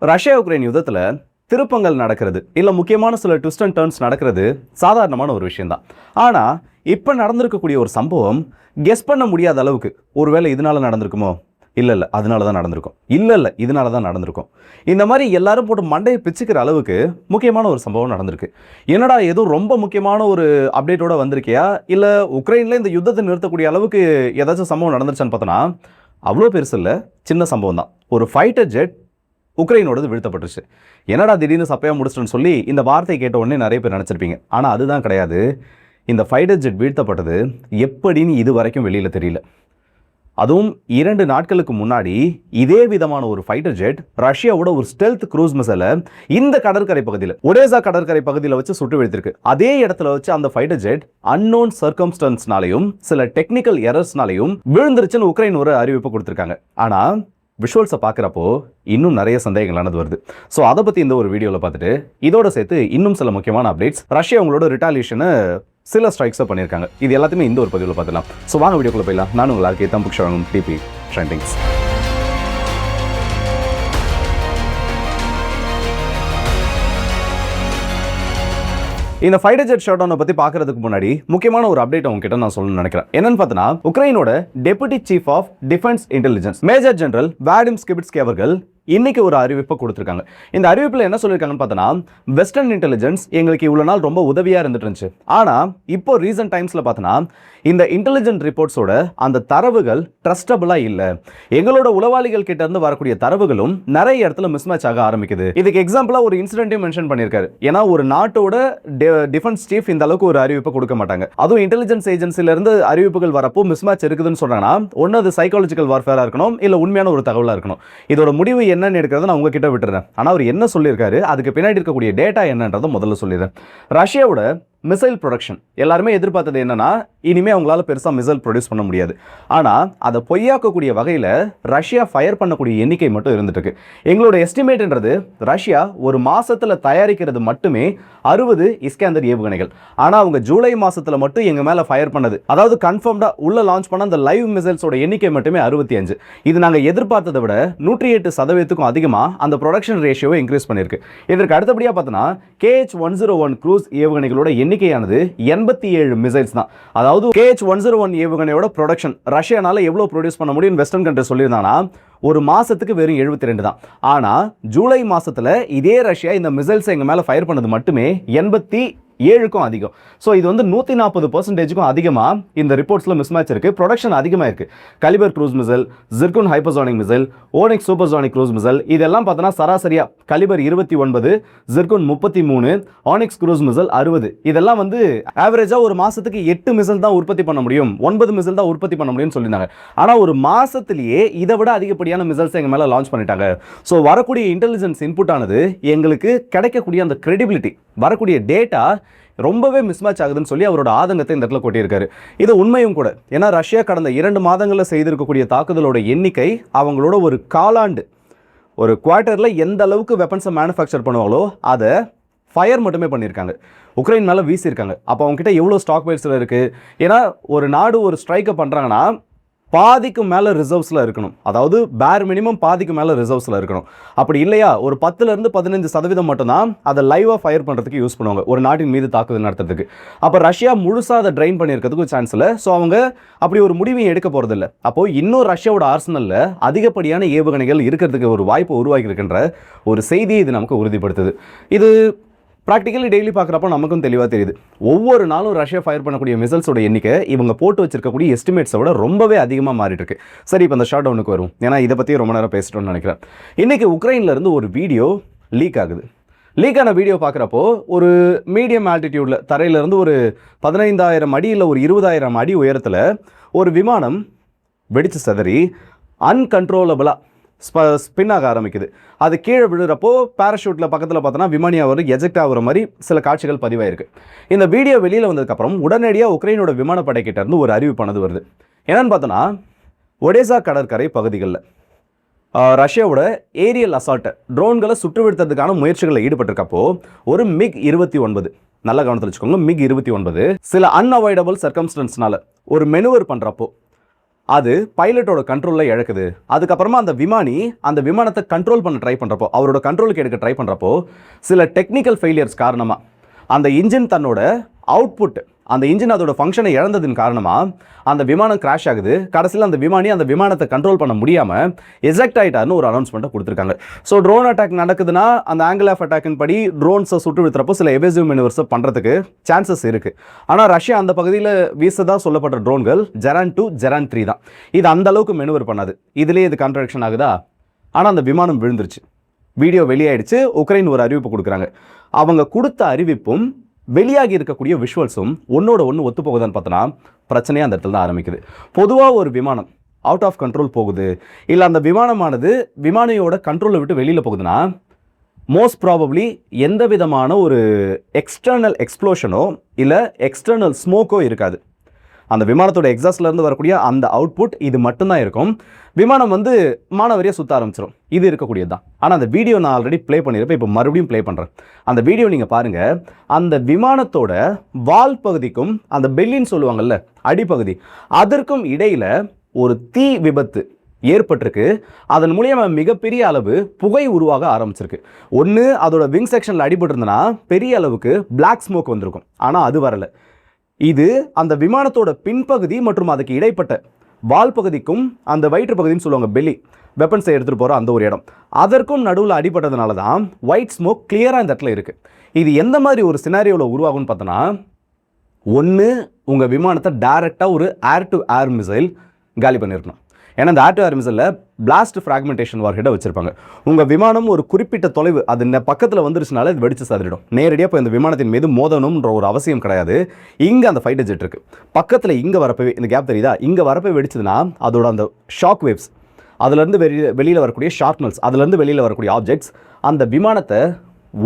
Russia Ukraine யுத்தத்தில் திருப்பங்கள் நடக்கிறது இல்லை முக்கியமான சில ட்விஸ்ட் அண்ட் டர்ன்ஸ் நடக்கிறது சாதாரணமான ஒரு விஷயம்தான். ஆனால் இப்போ நடந்திருக்கக்கூடிய ஒரு சம்பவம் கெஸ் பண்ண முடியாத அளவுக்கு ஒருவேளை இதனால நடந்திருக்குமோ, இல்லை அதனால தான் நடந்திருக்கும், இல்லை இதனால தான் நடந்திருக்கும். இந்த மாதிரி எல்லாரும் போட்டு மண்டையை பிச்சுக்கிற அளவுக்கு முக்கியமான ஒரு சம்பவம் நடந்திருக்கு. என்னடா எதுவும் ரொம்ப முக்கியமான ஒரு அப்டேட்டோட வந்திருக்கியா, இல்லை உக்ரைனில் இந்த யுத்தத்தை நிறுத்தக்கூடிய அளவுக்கு ஏதாச்சும் சம்பவம் நடந்துருச்சான்னு பார்த்தோன்னா அவ்வளோ பெருசு இல்லை, சின்ன சம்பவம் தான். ஒரு ஃபைட்டர் ஜெட் உக்ரைனோடது வீழ்த்தப்பட்டுருச்சு. என்னடா திடீர்னு சப்பையாக முடிச்சிட்டோன்னு சொல்லி இந்த வார்த்தை கேட்ட உடனே நிறைய பேர் நினச்சிருப்பீங்க. ஆனால் அதுதான் கிடையாது. இந்த ஃபைட்டர் ஜெட் வீழ்த்தப்பட்டது எப்படின்னு இது வரைக்கும் வெளியில் தெரியல. அதுவும் 2 நாட்களுக்கு முன்னாடி இதே விதமான ஒரு ஃபைட்டர் ஜெட் ரஷ்யாவோட ஒரு ஸ்டெல்த் க்ரூஸ் மிசைலை இந்த கடற்கரை பகுதியில், ஒடேசா கடற்கரை பகுதியில் வச்சு சுட்டு வீழ்த்திருக்கு. அதே இடத்துல வச்சு அந்த ஃபைட்டர் ஜெட் அன்னோன் சர்க்கம்ஸ்டன்ஸ்னாலையும் சில டெக்னிக்கல் எரர்ஸ்னாலையும் விழுந்துருச்சுன்னு உக்ரைன் ஒரு அறிவிப்பு கொடுத்துருக்காங்க. ஆனால் விஷுவல்ஸை பார்க்குறப்போ இன்னும் நிறைய சந்தேகங்களானது வருது. ஸோ அதை பற்றி இந்த ஒரு வீடியோவில் பார்த்துட்டு இதோட சேர்த்து இன்னும் சில முக்கியமான அப்டேட்ஸ், ரஷ்யா அவங்களோட ரிட்டாலியேஷனை சில ஸ்ட்ரைக்ஸை பண்ணியிருக்காங்க, இது எல்லாத்தையுமே இந்த ஒரு பதிவில் பார்த்துலாம். ஸோ வாங்க வீடியோக்குள்ளே போயிடலாம். நான் உங்களுக்கு தம்புக் ஷவங்கம் டிபி ட்ரெண்டிங்ஸ். இந்த ஃபைட்டர் ஜெட் ஷட் டவுனை பற்றி பார்க்கறதுக்கு முன்னாடி முக்கியமான ஒரு அப்டேட் உங்ககிட்ட நான் சொல்லணும்னு நினைக்கிறேன். என்னன்னு பார்த்தீங்கன்னா, உக்ரைனோட deputy chief of defence intelligence major general Vadym Skibitskyi அவர்கள் இன்னைக்கு ஒரு அறிவிப்பை கொடுத்துருக்காங்க. இந்த அறிவிப்பில் என்ன சொல்லியிருக்காங்கன்னு பார்த்தோன்னா, வெஸ்டர்ன் இன்டெலிஜென்ஸ் எங்களுக்கு இவ்வளோ நாள் ரொம்ப உதவியாக இருந்துட்டு இருந்துச்சு. ஆனால் இப்போ ரீசன்ட் டைம்ஸில் பார்த்தோன்னா இந்த இன்டெலிஜென்ட் ரிப்போர்ட்ஸோட அந்த தரவுகள் ட்ரஸ்டபிளாக இல்லை. எங்களோட உளவாளிகள் கிட்ட இருந்து வரக்கூடிய தரவுகளும் நிறைய இடத்துல மிஸ்மேட்ச் ஆக ஆரம்பிக்குது. இதுக்கு எக்ஸாம்பிளாக ஒரு இன்சிடென்ட்டையும் மென்ஷன் பண்ணியிருக்காரு. ஏன்னா ஒரு நாட்டோட டிஃபென்ஸ் சீஃப் இந்த அளவுக்கு ஒரு அறிவிப்பை கொடுக்க மாட்டாங்க. அதுவும் இன்டெலிஜென்ஸ் ஏஜென்சிலிருந்து அறிவிப்புகள் வரப்போ மிஸ்மேட்ச் இருக்குதுன்னு சொன்னாங்கன்னா ஒன்று அது சைக்காலஜிக்கல் வார்ஃபேராக இருக்கணும், இல்லை உண்மையான ஒரு தகவலாக இருக்கணும். இதோட முடிவு என்னன்னு எடுக்கிறத நான் உங்ககிட்ட விட்டுறேன். ஆனால் அவர் என்ன சொல்லியிருக்காரு, அதுக்கு பின்னாடி இருக்கக்கூடிய டேட்டா என்னன்றதை முதல்ல சொல்லிடுறேன். ரஷ்யாவோட மிசைல் ப்ரொடக்ஷன் எல்லாருமே எதிர்பார்த்தது என்னன்னா, இனிமேல் அவங்களால பெருசாக மிசைல் ப்ரொடியூஸ் பண்ண முடியாது. ஆனால் அதை பொய்யாக்கக்கூடிய வகையில் ரஷ்யா ஃபயர் பண்ணக்கூடிய எண்ணிக்கை மட்டும் இருந்துட்டு இருக்கு. எங்களோட எஸ்டிமேட்ன்றது ரஷ்யா ஒரு மாசத்துல தயாரிக்கிறது மட்டுமே 60 இஸ்கேந்தர் ஏவுகணைகள். ஆனால் அவங்க ஜூலை மாசத்துல மட்டும் எங்க மேல ஃபயர் பண்ணது, அதாவது கன்ஃபார்ம்டா உள்ள லான்ச் பண்ண அந்த லைவ் மிசைல்ஸோட எண்ணிக்கை மட்டுமே 65. இது நாங்கள் எதிர்பார்த்ததை விட 108% அதிகமாக அந்த ப்ரொடக்ஷன் ரேஷியோவை இன்க்ரீஸ் பண்ணியிருக்கு. இதற்கு அடுத்தபடியாக பார்த்தோன்னா KH-101 க்ரூஸ் ஏவுகணைகளோட எண்ணிக்கையானது 87 மிசைல்ஸ் தான். அதாவது KH-101 ஏவுகணையோட ப்ரொடக்ஷன் ரஷ்யானால எவ்வளவு ப்ரொடியூஸ் பண்ண முடியும் வெஸ்டர்ன் கண்ட்ரி சொல்லியிருந்தாங்கன்னா ஒரு மாசத்துக்கு வெறும் 72 தான். ஆனா ஜூலை மாசத்துல இதே ரஷ்யா இந்த மிசைல்ஸ் எங்க மேல ஃபயர் பண்ணது மட்டுமே 87க்கும் அதிகம். ஸோ இது வந்து 140% அதிகமாக இந்த ரிப்போர்ட்ஸில் மிஸ்மேட்ச் இருக்குது. ப்ரொடக்ஷன் அதிகமாக இருக்குது. Kalibr cruise missile, Zircon hypersonic missile, Onyx supersonic cruise missile இதெல்லாம் பார்த்தோன்னா சராசரியாக Kalibr 29, Zircon 33, Onyx cruise missile 60. இதெல்லாம் வந்து ஆவரேஜாக ஒரு மாதத்துக்கு 8 மிசைல் தான் உற்பத்தி பண்ண முடியும், 9 மிசைல் தான் உற்பத்தி பண்ண முடியும்னு சொல்லியிருந்தாங்க. ஆனால் ஒரு மாதத்திலேயே இதை விட அதிகப்படியான மிசைல்ஸ் எங்கள் மேலே லான்ச் பண்ணிட்டாங்க. ஸோ வரக்கூடிய இன்டெலிஜென்ஸ் இன்புட் ஆனது எங்களுக்கு கிடைக்கக்கூடிய அந்த கிரெடிபிலிட்டி, வரக்கூடிய டேட்டா ரொம்பவே மிஸ்மேட்ச் ஆகுதுன்னு சொல்லி அவரோட ஆதங்கத்தை இந்த இடத்துல கொட்டியிருக்காரு. இது உண்மையும் கூட. ஏன்னா ரஷ்யா கடந்த 2 மாதங்களில் செய்திருக்கக்கூடிய தாக்குதலோட எண்ணிக்கை அவங்களோட ஒரு காலாண்டு, ஒரு குவார்ட்டரில் எந்த அளவுக்கு வெப்பன்ஸை மேனுஃபேக்சர் பண்ணுவாங்களோ அதை ஃபயர் மட்டுமே பண்ணியிருக்காங்க, உக்ரைன் மேலே வீசியிருக்காங்க. அப்போ அவங்ககிட்ட எவ்வளோ ஸ்டாக் பைல்ஸில் இருக்குது. ஏன்னா ஒரு நாடு ஒரு ஸ்ட்ரைக்கை பண்ணுறாங்கன்னா பாதிக்கு மேலே ரிசர்வ்ஸில் இருக்கணும், அதாவது பேர் மினிமம் பாதிக்கு மேலே ரிசர்வ்ஸில் இருக்கணும். அப்படி இல்லையா ஒரு 10% 15% மட்டும்தான் அதை லைவாக ஃபயர் பண்ணுறதுக்கு யூஸ் பண்ணுவாங்க ஒரு நாட்டின் மீது தாக்குதல் நடத்துறதுக்கு. அப்போ ரஷ்யா முழுசாக அதை ட்ரைன் பண்ணியிருக்கிறதுக்கு சான்ஸ் இல்லை. ஸோ அவங்க அப்படி ஒரு முடிவையும் எடுக்க போகிறதில்ல. அப்போது இன்னும் ரஷ்யாவோட ஆர்சனலில் அதிகப்படியான ஏவுகணைகள் இருக்கிறதுக்கு ஒரு வாய்ப்பு உருவாக்கி இருக்கின்ற ஒரு செய்தியை இது நமக்கு உறுதிப்படுத்துது. இது ப்ராக்டிக்கலி டெய்லி பார்க்குறப்போ நமக்கும் தெளிவாக தெரியுது. ஒவ்வொரு நாளும் ரஷ்யா ஃபயர் பண்ணக்கூடிய மிசைல்ஸோட எண்ணிக்கை இவங்க போட்டு வச்சிருக்கக்கூடிய எஸ்டிமேட்ஸை விட ரொம்பவே அதிகமாக மாறிட்டு இருக்கு. சரி, இப்போ அந்த ஷாட் டவுனுக்கு வரும். ஏன்னா இதை பற்றி ரொம்ப நேரம் பேசிட்டோம்னு நினைக்கிறேன். இன்றைக்கி உக்ரைன்லேருந்து ஒரு வீடியோ லீக் ஆகுது. லீக்கான வீடியோ பார்க்குறப்போ ஒரு மீடியம் ஆல்டிடியூடில் தரையிலேருந்து ஒரு 15,000 அடி இல்லை ஒரு 20,000 அடி உயரத்தில் ஒரு விமானம் வெடித்து சிதறி அன்கண்ட்ரோலபிளாக ஸ்பின் ஆக ஆரம்பிக்குது. அது கீழே விழுறப்போ பேராஷூட்டில் பக்கத்தில் பார்த்தோன்னா விமானி அவர் எஜெக்ட் ஆகிற மாதிரி சில காட்சிகள் பதிவாயிருக்கு. இந்த வீடியோ வெளியில் வந்ததுக்கப்புறம் உடனடியாக உக்ரைனோட விமானப்படை கிட்ட இருந்து ஒரு அறிவிப்பானது வருது. என்னன்னு பார்த்தோன்னா, ஒடேசா கடற்கரை பகுதிகளில் ரஷ்யாவோட ஏரியல் அசால்ட்டை ட்ரோன்களை சுற்றுவிடுறதுக்கான முயற்சிகளில் ஈடுபட்டிருக்கப்போ ஒரு MiG-29, நல்ல கவனத்தில் வச்சுக்கோங்க, MiG-29 சில அன்அவாய்டபிள் சர்க்கம்ஸ்டன்ஸ்னால ஒரு மெனுவர் பண்ணுறப்போ அது பைலட்டோட கண்ட்ரோலில் இழக்குது. அதுக்கப்புறமா அந்த விமானி அந்த விமானத்தை கண்ட்ரோல் பண்ண ட்ரை பண்ணுறப்போ, அவரோட கண்ட்ரோலுக்கு எடுக்க ட்ரை பண்ணுறப்போ சில டெக்னிக்கல் ஃபெயிலியர்ஸ் காரணமாக அந்த இன்ஜின் தன்னோட அவுட்புட், அந்த இன்ஜின் அதோட ஃபங்க்ஷனை இழந்ததின் காரணமாக அந்த விமானம் கிராஷ் ஆகுது. கடைசியில் அந்த விமானி அந்த விமானத்தை கண்ட்ரோல் பண்ண முடியாமல் எஜெக்ட் ஆகிட்டாருன்னு ஒரு அனௌன்ஸ்மெண்ட்டை கொடுத்துருக்காங்க. ஸோ ட்ரோன் அட்டாக் நடக்குதுன்னா அந்த ஆங்கிள் ஆஃப் அட்டாக்கின் படி ட்ரோன்ஸை சுட்டு விடுறப்போ சில எவேசிவ் மேனுவர்ஸை பண்ணுறதுக்கு சான்சஸ் இருக்குது. ஆனால் ரஷ்யா அந்த பகுதியில் வீசதாக சொல்லப்பட்ட ட்ரோன்கள் ஜெரான் 2, ஜெரான் 3 தான். இது அந்த அளவுக்கு மெனுவர் பண்ணாது. இதுலேயே இது கான்ட்ராக்ஷன் ஆகுதா? ஆனால் அந்த விமானம் விழுந்துருச்சு. வீடியோ வெளியாயிடுச்சு. உக்ரைன் ஒரு அறிவிப்பு கொடுக்குறாங்க. அவங்க கொடுத்த அறிவிப்பும் வெளியாகி இருக்கக்கூடிய விஷுவல்ஸும் ஒன்னோட ஒன்று ஒத்து போகுதான்னு பார்த்தோன்னா பிரச்சனையாக அந்த இடத்துல தான் ஆரம்பிக்குது. பொதுவாக ஒரு விமானம் அவுட் ஆஃப் கண்ட்ரோல் போகுது, இல்லை அந்த விமானமானது விமானியோட கண்ட்ரோலை விட்டு வெளியில் போகுதுன்னா மோஸ்ட் ப்ராபப்ளி எந்த விதமான ஒரு எக்ஸ்டர்னல் எக்ஸ்ப்ளோஷனோ இல்லை எக்ஸ்டர்னல் ஸ்மோக்கோ இருக்காது. அந்த விமானத்தோட எக்ஸாஸ்ட்லேருந்து வரக்கூடிய அந்த அவுட்புட் இது மட்டும்தான் இருக்கும். விமானம் மானவரியாக சுற்ற ஆரம்பிச்சிடும். இது இருக்கக்கூடியது தான். ஆனால் அந்த வீடியோ நான் ஆல்ரெடி ப்ளே பண்ணியிருப்பேன். இப்போ மறுபடியும் ப்ளே பண்ணுறேன். அந்த வீடியோ நீங்கள் பாருங்கள். அந்த விமானத்தோட வால் பகுதிக்கும் அந்த பெல்லின்னு சொல்லுவாங்கள்ல அடிப்பகுதி, அதற்கும் இடையில் ஒரு தீ விபத்து ஏற்பட்டிருக்கு. அதன் மூலியமாக மிகப்பெரிய அளவு புகை உருவாக ஆரம்பிச்சிருக்கு. ஒன்று அதோட விங் செக்ஷனில் அடிபட்டிருந்தனா பெரிய அளவுக்கு பிளாக் ஸ்மோக் வந்திருக்கும். ஆனால் அது வரலை. இது அந்த விமானத்தோட பின்பகுதி மற்றும் அதுக்கு இடைப்பட்ட வால் பகுதிக்கும் அந்த வயிற்று பகுதின்னு சொல்லுவாங்க, பெல்லி, வெப்பன்ஸை எடுத்துகிட்டு போகிற அந்த ஒரு இடம், அதற்கும் நடுவில் அடிபட்டதுனால தான் ஒயிட் ஸ்மோக் கிளியராக இந்த இடத்துல இருக்குது. இது எந்த மாதிரி ஒரு சினாரியோவில் உருவாகும்னு பார்த்தோன்னா, ஒன்று உங்கள் விமானத்தை டைரெக்டாக ஒரு ஏர் டு ஏர் மிசைல் காலி பண்ணியிருக்கணும். ஏன்னா இந்த ஏர் டு ஏர் மிசைலில் பிளாஸ்ட் ஃப்ராக்மெண்டேஷன் வார்ஹெட்டை வச்சிருப்பாங்க. உங்கள் விமானம் ஒரு குறிப்பிட்ட தொலைவு அது பக்கத்தில் வந்துருச்சுனால இது வெடிச்சு சாதிடும். நேரடியாக இப்போ இந்த விமானத்தின் மீது மோதணும்ன்ற ஒரு அவசியம் கிடையாது. இங்கே அந்த ஃபைட்டர் ஜெட் இருக்குது. பக்கத்தில் இங்கே வரப்பவே இந்த கேப் தெரியுதா? இங்கே வரப்போ வெடிச்சதுன்னா அதோட அந்த ஷாக் வேவ்ஸ், அதுலேருந்து வெளியில் வரக்கூடிய ஷார்ப்னல்ஸ், அதுலேருந்து வெளியில் வரக்கூடிய ஆப்ஜெக்ட்ஸ் அந்த விமானத்தை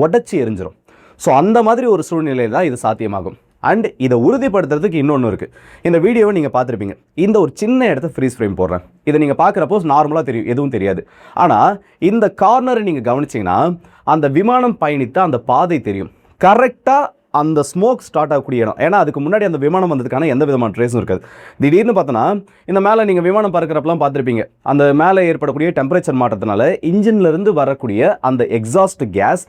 உடச்சி எரிஞ்சிடும். ஸோ அந்த மாதிரி ஒரு சூழ்நிலையில் தான் இது சாத்தியமாகும். அண்ட் இதை உறுதிப்படுத்துறதுக்கு இன்னொன்று இருக்குது. இந்த வீடியோவை நீங்கள் பார்த்துருப்பீங்க. இந்த ஒரு சின்ன இடத்த ஃப்ரீஸ் ஃப்ரேம் போடுறேன். இதை நீங்கள் பார்க்குறப்போ நார்மலாக தெரியும், எதுவும் தெரியாது. ஆனால் இந்த கார்னரை நீங்கள் கவனிச்சிங்கன்னா அந்த விமானம் பயணித்த அந்த பாதை தெரியும். கரெக்டாக அந்த ஸ்மோக் ஸ்டார்ட் ஆகக்கூடிய இடம். ஏன்னா அதுக்கு முன்னாடி அந்த விமானம் வந்ததுக்கான எந்த விதமான ட்ரேஸும் இருக்காது. திடீர்னு பார்த்தோன்னா இந்த மேலே நீங்கள் விமானம் பறக்கிறப்பெல்லாம் பார்த்துருப்பீங்க. அந்த மேலே ஏற்படக்கூடிய டெம்பரேச்சர் மாற்றத்தினால இன்ஜின்லேருந்து வரக்கூடிய அந்த எக்ஸாஸ்ட் கேஸ்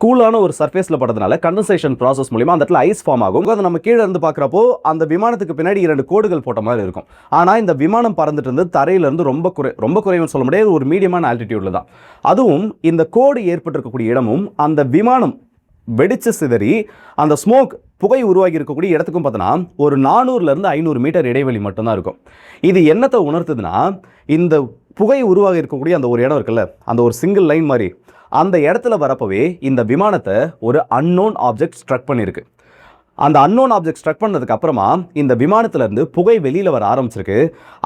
கூலான ஒரு சர்ஃபேஸில் படுறதுனால கண்டன்சேஷன் ப்ராசஸ் மூலிமா அந்த இடத்துல ஐஸ் ஃபார்ம் ஆகும். அதை நம்ம கீழே இருந்து பார்க்குறப்போ அந்த விமானத்துக்கு பின்னாடி 2 கோடுகள் போட்ட மாதிரி இருக்கும். ஆனால் இந்த விமானம் பறந்துட்டு இருந்து தரையிலேருந்து ரொம்ப குறைவுன்னு சொல்ல முடியாது, ஒரு மீடியமான ஆல்டிடியூடில் தான். அதுவும் இந்த கோடு ஏற்பட்டிருக்கக்கூடிய இடமும் அந்த விமானம் வெடிச்சு சிதறி அந்த ஸ்மோக் புகை உருவாகி இருக்கக்கூடிய இடத்துக்கும் பார்த்தோன்னா ஒரு 400லேருந்து 500 மீட்டர் இடைவெளி மட்டும்தான் இருக்கும். இது என்னத்தை உணர்த்துதுன்னா, இந்த புகை உருவாகி இருக்கக்கூடிய அந்த ஒரு இடம் இருக்குல்ல, அந்த ஒரு சிங்கிள் லைன் மாதிரி அந்த இடத்துல வரப்பவே இந்த விமானத்தை ஒரு அன்னோன் ஆப்ஜெக்ட் ஸ்ட்ரக் பண்ணியிருக்கு. அந்த அன்னோன் ஆப்ஜெக்ட் ஸ்ட்ரக் பண்ணதுக்கு அப்புறமா இந்த விமானத்திலேருந்து புகை வெளியில் வர ஆரம்பிச்சிருக்கு.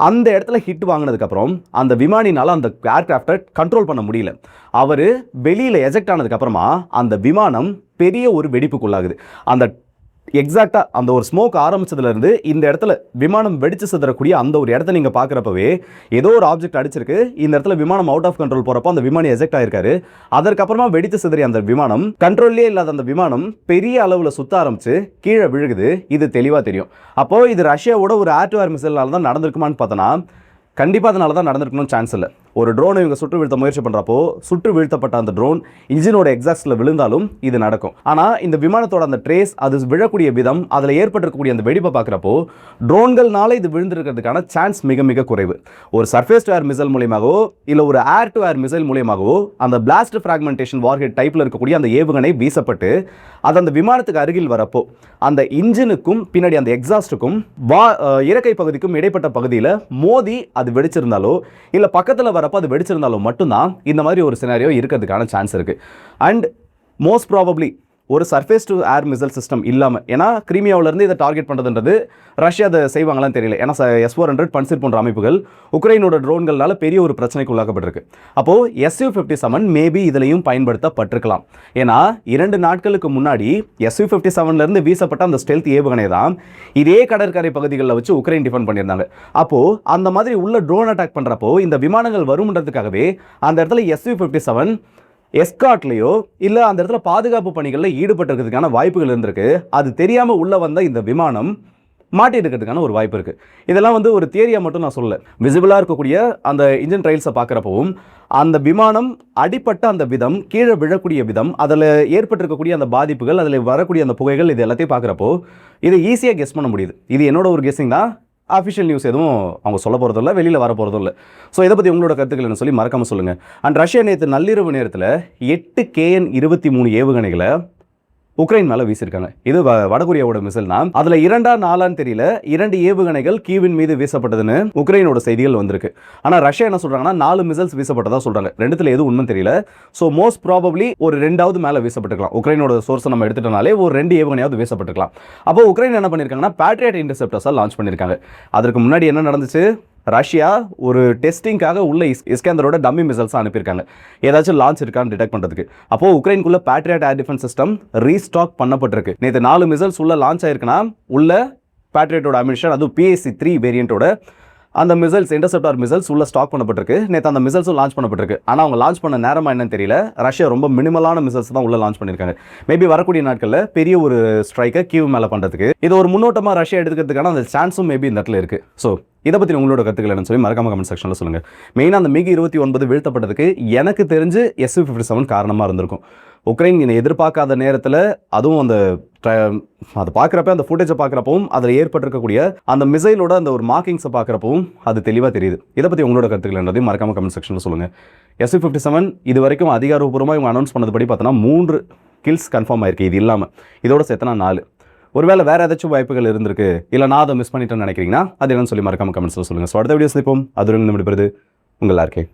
அந்த இடத்துல ஹிட் வாங்கினதுக்கப்புறம் அந்த விமானினால் அந்த ஏர்கிராஃப்டை கண்ட்ரோல் பண்ண முடியல. அவர் வெளியில் எஜெக்ட் ஆனதுக்கப்புறமா அந்த விமானம் பெரிய ஒரு வெடிப்புக்குள்ளாகுது. அந்த எக்ஸாக்டாக அந்த ஒரு ஸ்மோக் ஆரம்பிச்சதுலேருந்து இந்த இடத்துல விமானம் வெடிச்சு சிதறக்கூடிய அந்த ஒரு இடத்த நீங்கள் பார்க்குறப்பவே ஏதோ ஒரு ஆப்ஜெக்ட் அடிச்சிருக்கு. இந்த இடத்துல விமானம் அவுட் ஆஃப் கண்ட்ரோல் போகிறப்போ அந்த விமானி எஜெக்ட் ஆயிருக்காரு. அதற்கப்புறமா வெடித்து சிதறி அந்த விமானம் கண்ட்ரோல்லே இல்லாத அந்த விமானம் பெரிய அளவில் சுற்ற ஆரம்பிச்சு கீழே விழுகுது. இது தெளிவாக தெரியும். அப்போது இது ரஷ்யாவோட ஒரு ஏர் டு ஏர் மிசைல்னால தான் நடந்திருக்குமான்னு பார்த்தோன்னா கண்டிப்பாக அதனால தான் நடந்திருக்கணும்னு சான்ஸ் இல்லை. ஒரு ட்ரோனை இவங்க சுட்டு வீழ்த்த முயற்சி பண்ணுறப்போ சுட்டு வீழ்த்தப்பட்ட அந்த ட்ரோன் இன்ஜினோட எக்ஸாஸ்டில் விழுந்தாலும் இது நடக்கும். ஆனால் இந்த விமானத்தோட அந்த ட்ரேஸ், அது விழக்கூடிய விதம், அதில் ஏற்பட்டிருக்கக்கூடிய அந்த வெடிப்பை பார்க்குறப்போ ட்ரோன்கள்னால இது விழுந்திருக்கிறதுக்கான சான்ஸ் மிக மிக குறைவு. ஒரு சர்ஃபேஸ் டு ஏர் மிசைல் மூலியமாகவோ இல்லை ஒரு ஏர் டு ஏர் மிசைல் மூலியமாகவோ அந்த பிளாஸ்ட் ஃப்ராக்மெண்டேஷன் வார்ஹெட் டைப்பில் இருக்கக்கூடிய அந்த ஏவுகணை வீசப்பட்டு அது அந்த விமானத்துக்கு அருகில் வரப்போ அந்த இன்ஜினுக்கும் பின்னாடி அந்த எக்ஸாஸ்டுக்கும் இறக்கை பகுதிக்கும் இடைப்பட்ட பகுதியில் மோதி அது வெடிச்சிருந்தாலோ இல்லை பக்கத்தில் வரப்போ அது வெடிச்சிருந்தாலோ மட்டும்தான் இந்த மாதிரி ஒரு சினாரியோ இருக்கிறதுக்கான சான்ஸ் இருக்குது. அண்ட் மோஸ்ட் ப்ராபப்ளி ஒரு surface to air missile system இல்லாமல், ஏன்னா கிரீமியாவிலேருந்து இதை டார்கெட் பண்ணுறதுன்றது ரஷ்யா அதை செய்வாங்களான்னு தெரியல. ஏன்னா S-400 பன்சிர் போன்ற அமைப்புகள் உக்ரைனோட ட்ரோன்கள்னால பெரிய ஒரு பிரச்சனைக்கு உள்ளாக்கப்பட்டிருக்கு. அப்போது Su-57 மேபி இதிலையும் பயன்படுத்தப்பட்டிருக்கலாம். ஏன்னா 2 நாட்களுக்கு முன்னாடி Su-57லேருந்து வீசப்பட்ட அந்த ஸ்டெல்த் ஏவுகணை தான் இதே கடற்கரை பகுதிகளில் வச்சு உக்ரைன் டிஃபெண்ட் பண்ணியிருந்தாங்க. அப்போது அந்த மாதிரி உள்ள ட்ரோன் அட்டாக் பண்ணுறப்போ இந்த விமானங்கள் வரும்ன்றதுக்காகவே அந்த இடத்துல Su-57 எஸ்காட்லேயோ இல்லை அந்த இடத்துல பாதுகாப்பு பணிகளில் ஈடுபட்டிருக்கிறதுக்கான வாய்ப்புகள் இருந்திருக்கு. அது தெரியாமல் உள்ளே வந்த இந்த விமானம் மாட்டி இருக்கிறதுக்கான ஒரு வாய்ப்பு இருக்குது. இதெல்லாம் வந்து ஒரு தியரியாக மட்டும் நான் சொல்லலை. விசிபிளாக இருக்கக்கூடிய அந்த இன்ஜின் ட்ரையல்ஸை பார்க்குறப்பவும் அந்த விமானம் அடிப்பட்ட அந்த விதம், கீழே விழக்கூடிய விதம், அதில் ஏற்பட்டிருக்கக்கூடிய அந்த பாதிப்புகள், அதில் வரக்கூடிய அந்த புகைகள், இது எல்லாத்தையும் பார்க்குறப்போ இதை ஈஸியாக கெஸ் பண்ண முடியுது. இது என்னோட ஒரு கெஸ்ஸிங் தான். அஃபிஷியல் நியூஸ் எதுவும் அவங்க சொல்ல போகிறதும் இல்லை, வெளியில் வர போகிறதும் இல்லை. ஸோ இதை பற்றி உங்களோட கருத்துக்கள் என்ன சொல்லி மறக்காமல் சொல்லுங்கள். அண்ட் ரஷ்யா நேற்று நள்ளிரவு நேரத்தில் 8 KN-23 ஏவுகணைகளை உக்ரைன் மேலே வீசியிருக்காங்க. இது வடகொரியாவோட மிசைல் தான். அதில் 2ஆ 4ஆன்னு தெரியல, 2 ஏவுகணைகள் கீவின் மீது வீசப்பட்டதுன்னு உக்ரைனோட செய்திகள் வந்திருக்கு. ஆனால் ரஷ்யா என்ன சொல்கிறாங்கன்னா 4 மிசைல்ஸ் வீசப்பட்டதாக சொல்கிறாங்க. ரெண்டுத்தில் எதுவும் உண்மை தெரியல. ஸோ மோஸ்ட் ப்ராபப்ளி ஒரு 2ஆவது மேலே வீசப்பட்டிருக்கலாம். உக்ரைனோட சோர்ஸை நம்ம எடுத்துட்டனாலே ஒரு 2 ஏவுகணையாவது வீசப்பட்டிருக்கலாம். அப்போ உக்ரைன் என்ன பண்ணியிருக்காங்கன்னா பேட்ரியட் இன்டர்செப்டர்ஸாக லான்ச் பண்ணியிருக்காங்க. அதற்கு முன்னாடி என்ன நடந்துச்சு? ரஷ்யா ஒரு டெஸ்டிங்காக உள்ள இஸ்கேந்தரோட டம்மி மிசைல்ஸ் அனுப்பியிருக்காங்க, ஏதாச்சும் லான்ச் இருக்கான்னு டிடெக்ட் பண்ணுறதுக்கு. அப்போ உக்ரைனுக்குள்ள Patriot air defence system restock பண்ணப்பட்டிருக்கு. நேற்று 4 மிசைல்ஸ் உள்ள லான்ச் ஆயிருக்குன்னா உள்ள பேட்ரியட்டோட அமிஷன், அதுவும் PAC-3 வேரியண்ட்டோட அந்த மிசைல்ஸ், இன்டர்செப்டார் மிசைல்ஸ் உள்ள ஸ்டாக் பண்ணப்பட்டிருக்கு. நேற்று அந்த மிசைல்ஸும் லான்ச் பண்ணப்பட்டிருக்கு. ஆனால் அவங்க லான்ச் பண்ண நேரமாக என்னன்னு தெரியல. ரஷ்யா ரொம்ப மினிமலான மிசைல்ஸ் தான் உள்ள லான்ச் பண்ணியிருக்காங்க. மேபி வரக்கூடிய நாட்களில் பெரிய ஒரு ஸ்ட்ரைக்கை கீவ் மேலே பண்ணுறதுக்கு இது ஒரு முன்னோட்டமாக ரஷ்யா எடுத்துக்கிறதுக்கான அந்த சான்ஸும் மேபி இந்த இடத்துல இருக்குது. ஸோ இதை பற்றி உங்களோட கருத்துக்கள் என்னன்னு சொல்லி மறக்காம கமெண்ட் செக்ஷனில் சொல்லுங்கள். மெயினாக அந்த MiG-29 வீழ்த்தப்பட்டதுக்கு எனக்கு தெரிஞ்சு Su-57 காரணமாக இருந்திருக்கும். உக்ரைன் எதிர்பார்க்காத நேரத்தில், அதுவும் அந்த அதை பார்க்குறப்ப, அந்த ஃபுட்டேஜை பார்க்குறப்பவும் அதில் ஏற்பட்டிருக்கக்கூடிய அந்த மிசைலோட அந்த ஒரு மார்க்கிங்ஸை பார்க்குறப்பவும் அது தெளிவாக தெரியுது. இதை பற்றி உங்களோட கருத்துக்கள் என்னதையும் மறக்காம கமெண்ட் செக்ஷனில் சொல்லுங்கள். Su-57 இது வரைக்கும் அதிகாரப்பூர்வமாக இவங்க அனௌன்ஸ் பண்ணதுபடி பார்த்தோன்னா 3 கில்ஸ் கன்ஃபார்ம் ஆயிருக்கு. இது இல்லாமல் இதோட சேர்த்தனா 4. ஒருவேளை வேறு ஏதாச்சும் வாய்ப்புகள் இருந்திருக்கு, இல்லை நான் அதை மிஸ் பண்ணிட்டேன்னு நினைக்கிறீங்கன்னா அது என்னன்னு சொல்லி மறக்காம கமெண்ட்ஸில் சொல்லுங்கள். ஸோ அடுத்த வீடியோஸ் நிற்போம். அது விடைபெறுது உங்கள் RK.